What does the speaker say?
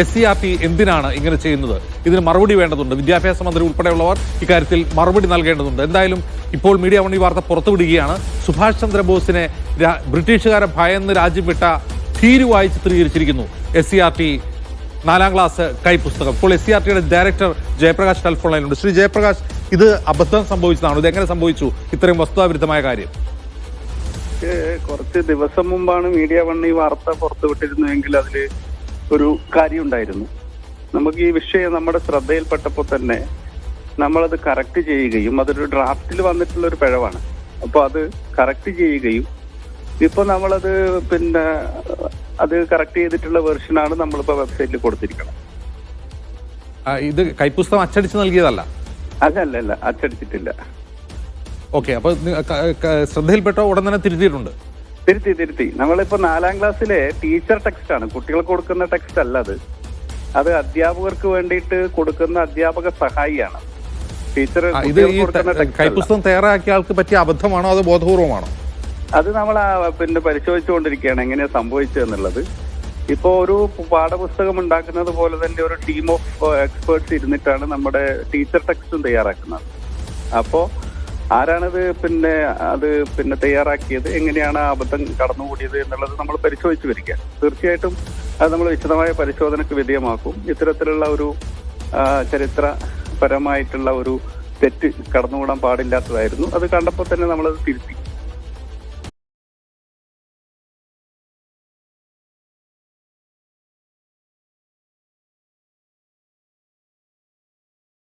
SCRT എന്തിനാണ് ഇങ്ങനെ ചെയ്യുന്നത്? ഇതിന് മറുപടി വേണ്ടതുണ്ട്. വിദ്യാഭ്യാസ മന്ത്രി ഉൾപ്പെടെയുള്ളവർ ഇക്കാര്യത്തിൽ മറുപടി നൽകേണ്ടതുണ്ട്. എന്തായാലും ഇപ്പോൾ മീഡിയ വൺ ഈ വാർത്ത പുറത്തുവിടുകയാണ്. സുഭാഷ് ചന്ദ്രബോസിനെ ബ്രിട്ടീഷുകാരെ ഭയന്ന് രാജ്യം വിട്ട ഭീരുവായി ചിത്രീകരിച്ചിരിക്കുന്നു SCRT 4ാം ക്ലാസ് കൈപ്പുസ്തകം. ഇപ്പോൾ SCRTയുടെ ഡയറക്ടർ ജയപ്രകാശ് ടെലിഫോൺ ലൈനിലുണ്ട്. ശ്രീ ജയപ്രകാശ്, ഇത് അബദ്ധം സംഭവിച്ചതാണോ? ഇത് എങ്ങനെ സംഭവിച്ചു ഇത്രയും വസ്തുതാവിരുദ്ധമായ കാര്യം? കുറച്ച് ദിവസം മുമ്പാണ് മീഡിയ വൺ ഈ വാർത്ത പുറത്തുവിട്ടിരുന്നുവെങ്കിൽ അതിൽ ഒരു കാര്യം ഉണ്ടായിരുന്നു. നമുക്ക് ഈ വിഷയം നമ്മുടെ ശ്രദ്ധയിൽപ്പെട്ടപ്പോൾ തന്നെ നമ്മളത് കറക്റ്റ് ചെയ്യുകയും അതൊരു ഡ്രാഫ്റ്റിൽ വന്നിട്ടുള്ള ഒരു പിഴവാണ്. അപ്പോൾ അത് കറക്റ്റ് ചെയ്യുകയും ഇപ്പൊ നമ്മളത് അത് കറക്റ്റ് ചെയ്തിട്ടുള്ള വെർഷനാണ് നമ്മളിപ്പോ വെബ്സൈറ്റിൽ കൊടുത്തിരിക്കുന്നത്. ഇത് കൈപ്പുസ്തകം അച്ചടിച്ച് നൽകിയതല്ല? അല്ല, അച്ചടിച്ചിട്ടില്ല. ഓക്കെ, അപ്പൊ ശ്രദ്ധയിൽപ്പെട്ട ഉടൻ തന്നെ തിരുത്തിയിട്ടുണ്ട്? തിരുത്തി. നമ്മളിപ്പോ 4ാം ക്ലാസ്സിലെ ടീച്ചർ ടെക്സ്റ്റ് ആണ്, കുട്ടികൾക്ക് കൊടുക്കുന്ന ടെക്സ്റ്റ് അല്ല അത് അധ്യാപകർക്ക് വേണ്ടിയിട്ട് കൊടുക്കുന്ന അധ്യാപക സഹായിയാണ്. ടീച്ചർ കൈപ്പുസ്തകം തയ്യാറാക്കിയ ആൾക്ക് പറ്റിയ അബദ്ധമാണോ അതോ ബോധപൂർവമാണോ? അത് നമ്മൾ പരിശോധിച്ചുകൊണ്ടിരിക്കുകയാണ് എങ്ങനെയാ സംഭവിച്ചതെന്നുള്ളത്. ഇപ്പോ ഒരു പാഠപുസ്തകം ഉണ്ടാക്കുന്നത് പോലെ തന്നെ ഒരു ടീം ഓഫ് എക്സ്പേർട്സ് ഇരുന്നിട്ടാണ് നമ്മുടെ ടീച്ചർ ടെക്സ്റ്റും തയ്യാറാക്കുന്നത്. അപ്പോ ആരാണത് തയ്യാറാക്കിയത്, എങ്ങനെയാണ് ആ അബദ്ധം കടന്നുകൂടിയത് എന്നുള്ളത് നമ്മൾ പരിശോധിച്ച് വരിക. തീർച്ചയായിട്ടും അത് നമ്മൾ വിശദമായ പരിശോധനയ്ക്ക് വിധേയമാക്കും. ഇത്തരത്തിലുള്ള ഒരു ചരിത്രപരമായിട്ടുള്ള ഒരു തെറ്റ് കടന്നുകൂടാൻ പാടില്ലാത്തതായിരുന്നു. അത് കണ്ടപ്പോൾ തന്നെ നമ്മളത് തിരുത്തി.